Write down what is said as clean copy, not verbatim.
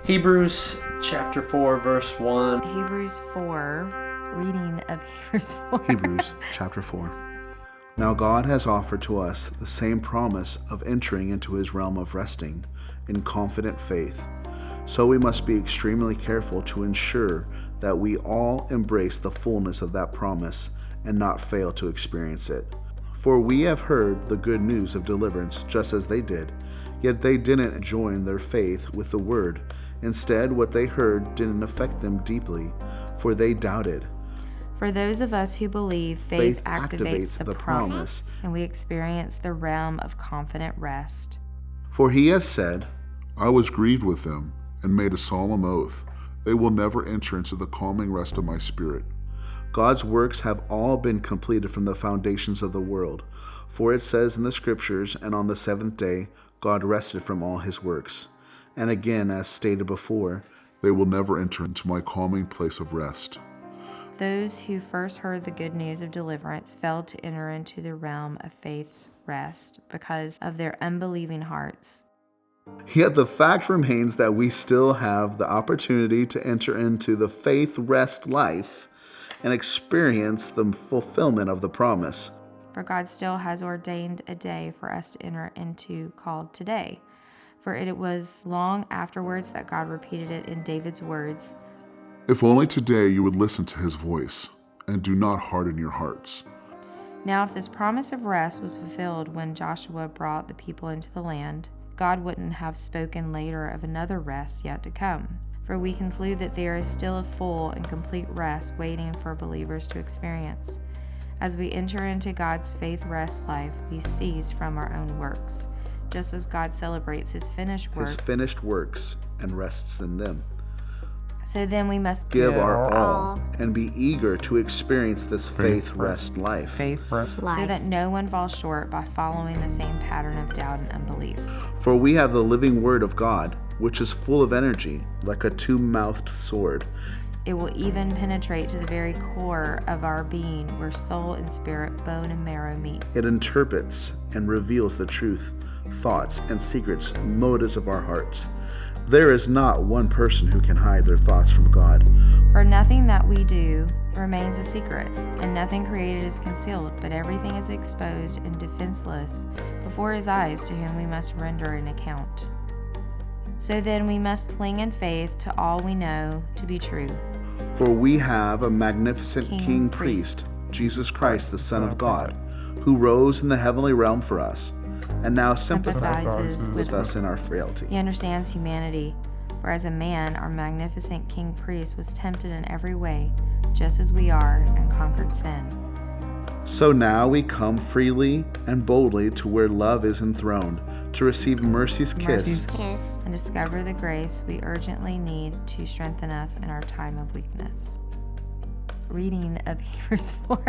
Hebrews chapter 4, verse 1. Hebrews 4, reading of Hebrews 4. Hebrews chapter 4. Now God has offered to us the same promise of entering into his realm of resting in confident faith. So we must be extremely careful to ensure that we all embrace the fullness of that promise and not fail to experience it. For we have heard the good news of deliverance just as they did, yet they didn't join their faith with the word. Instead, what they heard didn't affect them deeply, for they doubted. For those of us who believe, faith activates the promise, and we experience the realm of confident rest. For he has said, I was grieved with them and made a solemn oath. They will never enter into the calming rest of my spirit. God's works have all been completed from the foundations of the world. For it says in the scriptures, and on the seventh day, God rested from all his works. And again, as stated before, they will never enter into my calming place of rest. Those who first heard the good news of deliverance failed to enter into the realm of faith's rest because of their unbelieving hearts. Yet the fact remains that we still have the opportunity to enter into the faith rest life and experience the fulfillment of the promise. For God still has ordained a day for us to enter into called today. For it was long afterwards that God repeated it in David's words, If only today you would listen to his voice, and do not harden your hearts. Now if this promise of rest was fulfilled when Joshua brought the people into the land, God wouldn't have spoken later of another rest yet to come. For we conclude that there is still a full and complete rest waiting for believers to experience. As we enter into God's faith rest life, we cease from our own works, just as God celebrates his finished works and rests in them. So then we must give our all and be eager to experience this faith rest life. So that no one falls short by following the same pattern of doubt and unbelief. For we have the living word of God, which is full of energy, like a two-mouthed sword. It will even penetrate to the very core of our being, where soul and spirit, bone and marrow meet. It interprets and reveals the truth, thoughts, and secrets, motives of our hearts. There is not one person who can hide their thoughts from God. For nothing that we do remains a secret, and nothing created is concealed, but everything is exposed and defenseless before his eyes, to whom we must render an account. So then we must cling in faith to all we know to be true. For we have a magnificent King Priest, Jesus Christ, the Son of God, who rose in the heavenly realm for us, and now sympathizes with us in our frailty. He understands humanity, for as a man, our magnificent King Priest was tempted in every way, just as we are, and conquered sin. So now we come freely and boldly to where love is enthroned, to receive mercy's kiss, and discover the grace we urgently need to strengthen us in our time of weakness. Reading of Hebrews 4.